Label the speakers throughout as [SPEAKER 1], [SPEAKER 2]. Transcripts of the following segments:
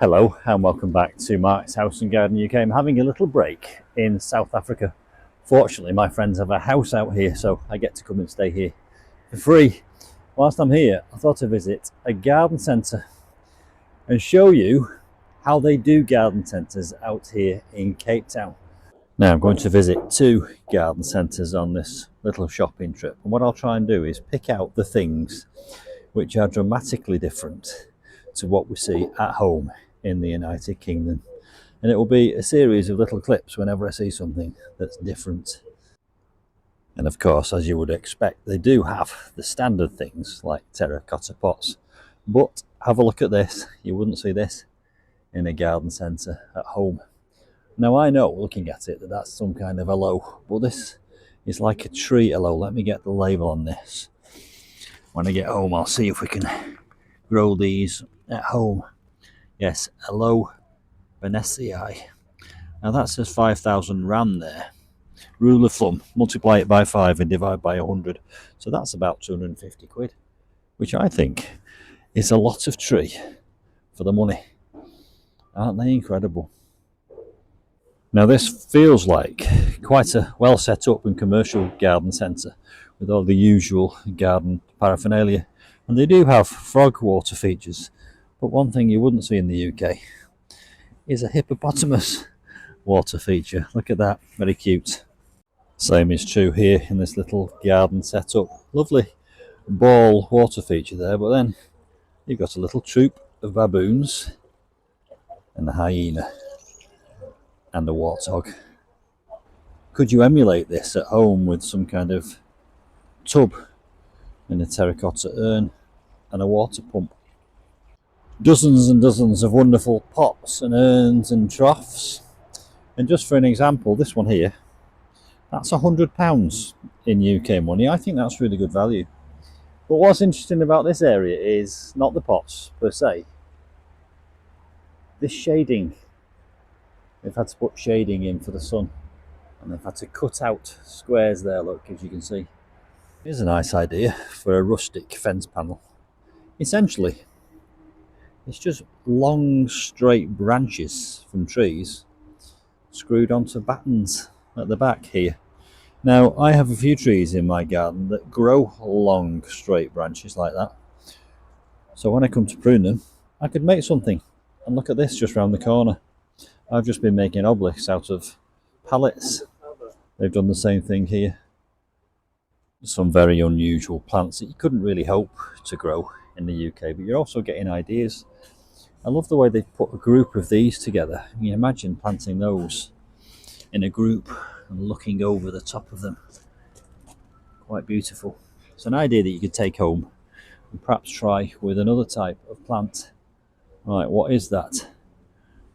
[SPEAKER 1] Hello and welcome back to Mark's House and Garden UK. I'm having a little break in South Africa. Fortunately, my friends have a house out here, so I get to come and stay here for free. Whilst I'm here, I thought I'd visit a garden centre and show you how they do garden centres out here in Cape Town. Now I'm going to visit two garden centres on this little shopping trip, and what I'll try and do is pick out the things which are dramatically different to what we see at home in the United Kingdom. And it will be a series of little clips whenever I see something that's different. And of course, as you would expect, they do have the standard things like terracotta pots. But have a look at this. You wouldn't see this in a garden centre at home. Now I know, looking at it, that that's some kind of aloe, but this is like a tree aloe. Let me get the label on this. When I get home, I'll see if we can grow these at home. Yes, aloe Venetii. Now that says 5,000 rand there. Rule of thumb, multiply it by 5 and divide by 100. So that's about 250 quid, which I think is a lot of tree for the money. Aren't they incredible? Now this feels like quite a well set up and commercial garden centre with all the usual garden paraphernalia. And they do have frog water features. But one thing you wouldn't see in the UK is a hippopotamus water feature. Look at that, very cute. Same is true here in this little garden setup. Lovely ball water feature there, but then you've got a little troop of baboons and a hyena and a warthog. Could you emulate this at home with some kind of tub and a terracotta urn and a water pump? Dozens and dozens of wonderful pots and urns and troughs. And just for an example, this one here, that's £100 in UK money. I think that's really good value. But what's interesting about this area is not the pots per se. This shading. They've had to put shading in for the sun. And they've had to cut out squares there, look, as you can see. Here's a nice idea for a rustic fence panel. Essentially, it's just long straight branches from trees screwed onto battens at the back here. Now I have a few trees in my garden that grow long straight branches like that. So when I come to prune them, I could make something. And look at this just round the corner. I've just been making obelisks out of pallets. They've done the same thing here. Some very unusual plants that you couldn't really hope to grow in the UK, but you're also getting ideas. I love the way they've put a group of these together. Can you imagine planting those in a group and looking over the top of them? Quite beautiful. It's an idea that you could take home and perhaps try with another type of plant. Right, what is that?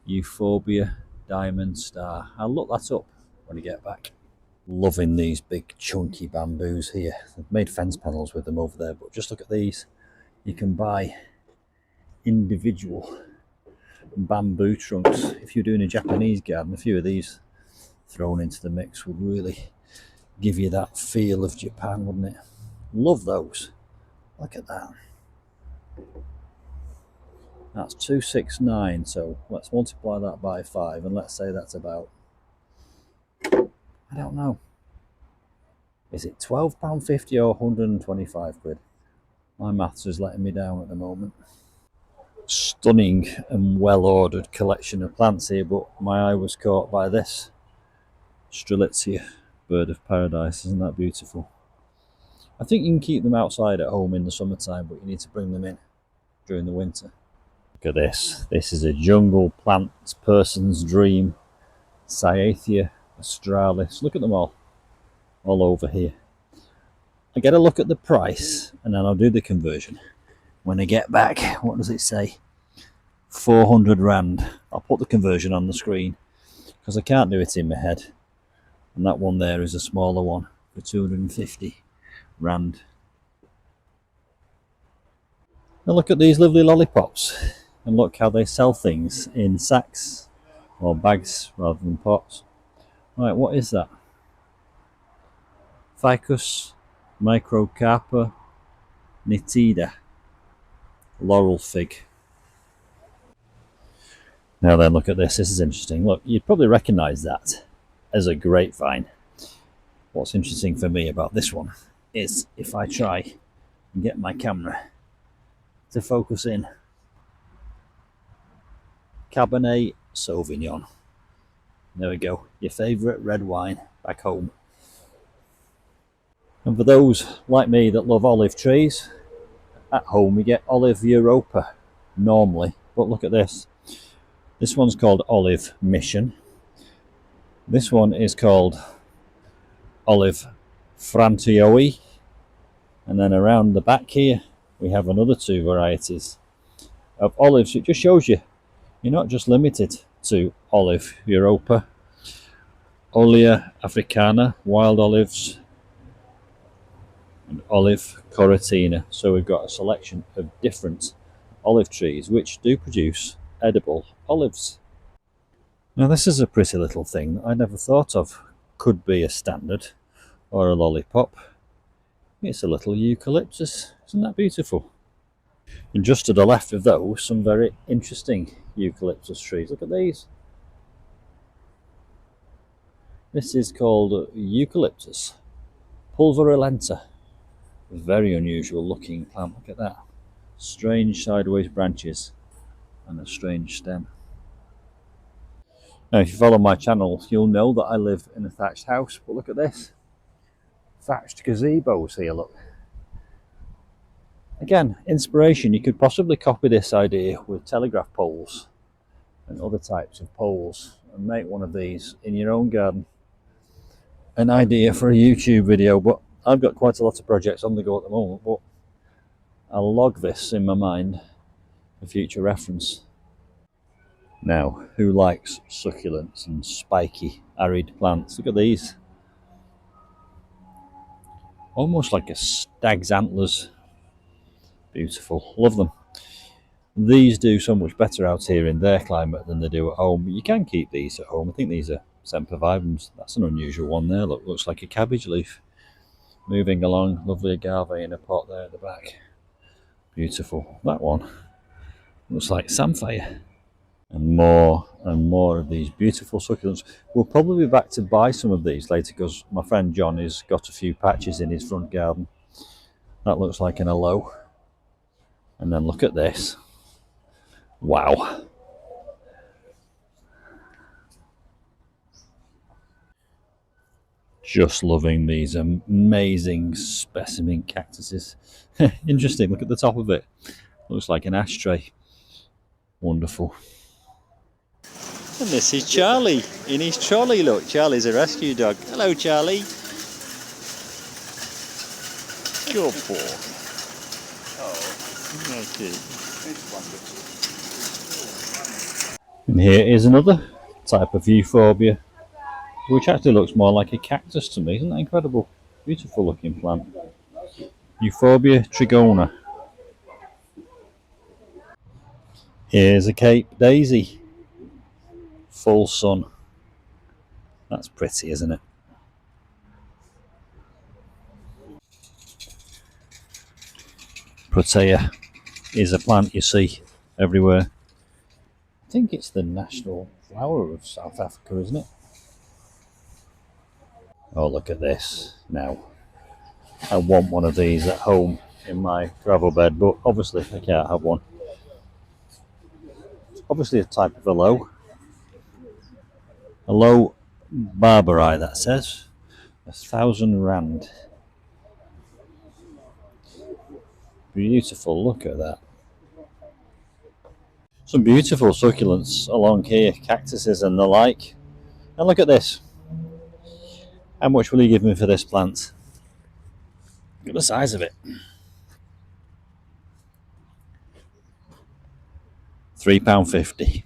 [SPEAKER 1] Euphorbia diamond star. I'll look that up when I get back. Loving these big chunky bamboos here. They've made fence panels with them over there, but just look at these. You can buy individual bamboo trunks. If you're doing a Japanese garden, a few of these thrown into the mix would really give you that feel of Japan, wouldn't it? Love those. Look at that. That's 269, so let's multiply that by 5 and let's say that's about, I don't know, is it £12.50 or 125 quid? My maths is letting me down at the moment. Stunning and well ordered collection of plants here, but my eye was caught by this Strelitzia, bird of paradise. Isn't that beautiful? I think you can keep them outside at home in the summertime, but you need to bring them in during the winter. Look at this. This is a jungle plant person's dream. Cyathea australis. Look at them all over here. I get a look at the price and then I'll do the conversion. When I get back, what does it say? 400 rand. I'll put the conversion on the screen because I can't do it in my head. And that one there is a smaller one for 250 rand. Now look at these lovely lollipops and look how they sell things in sacks or bags rather than pots. Right, what is that? Ficus microcarpa nitida, laurel fig. Now then, look at this. This is interesting. Look, you'd probably recognise that as a grapevine. What's interesting for me about this one is if I try and get my camera to focus in. Cabernet Sauvignon. There we go. Your favourite red wine back home. And for those like me that love olive trees, at home we get Olive Europa normally. But look at this. This one's called Olive Mission. This one is called Olive Frantioi. And then around the back here we have another two varieties of olives. It just shows you you're not just limited to Olive Europa, Olea africana, wild olives, and Olive Coratina. So we've got a selection of different olive trees which do produce edible olives. Now this is a pretty little thing I never thought of could be a standard or a lollipop. It's a little eucalyptus. Isn't that beautiful? And just to the left of those, some very interesting eucalyptus trees. Look at these. This is called Eucalyptus pulverulenta. Very unusual looking plant. Look at that. Strange sideways branches and a strange stem. Now if you follow my channel you'll know that I live in a thatched house, but look at this. Thatched gazebos here, look. Again, inspiration. You could possibly copy this idea with telegraph poles and other types of poles and make one of these in your own garden. An idea for a YouTube video, but I've got quite a lot of projects on the go at the moment, but I'll log this in my mind for future reference. Now, who likes succulents and spiky, arid plants? Look at these. Almost like a stag's antlers. Beautiful, love them. These do so much better out here in their climate than they do at home. You can keep these at home. I think these are sempervivums. That's an unusual one there. Look, looks like a cabbage leaf. Moving along, lovely agave in a pot there at the back. Beautiful. That one looks like samphire. And more of these beautiful succulents. We'll probably be back to buy some of these later because my friend John has got a few patches in his front garden. That looks like an aloe. And then look at this. Wow. Just loving these amazing specimen cactuses. Interesting, look at the top of it. Looks like an ashtray. Wonderful. And this is Charlie in his trolley. Look, Charlie's a rescue dog. Hello, Charlie. Good boy. Oh, okay. And here is another type of euphorbia, which actually looks more like a cactus to me. Isn't that incredible? Beautiful looking plant. Euphorbia trigona. Here's a Cape Daisy. Full sun. That's pretty, isn't it? Protea is a plant you see everywhere. I think it's the national flower of South Africa, isn't it? Oh, look at this. Now, I want one of these at home in my gravel bed, but obviously I can't have one. It's obviously a type of aloe. Aloe barbari, that says. 1,000 rand. Beautiful, look at that. Some beautiful succulents along here, cactuses and the like. And look at this. How much will you give me for this plant? Look at the size of it. £3.50.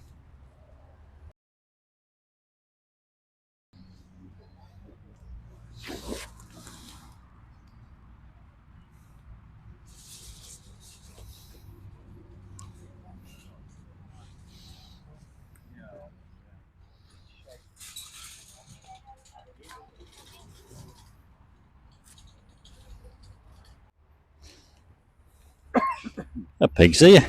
[SPEAKER 1] A pig's ear.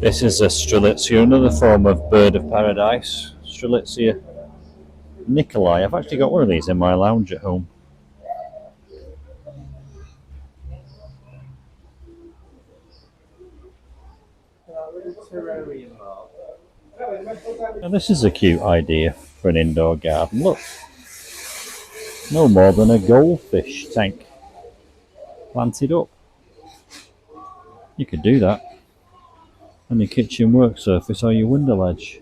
[SPEAKER 1] This is a Strelitzia, another form of bird of paradise. Strelitzia Nicolai. I've actually got one of these in my lounge at home. Now this is a cute idea for an indoor garden. Look, no more than a goldfish tank planted up. You could do that on your kitchen work surface or your window ledge.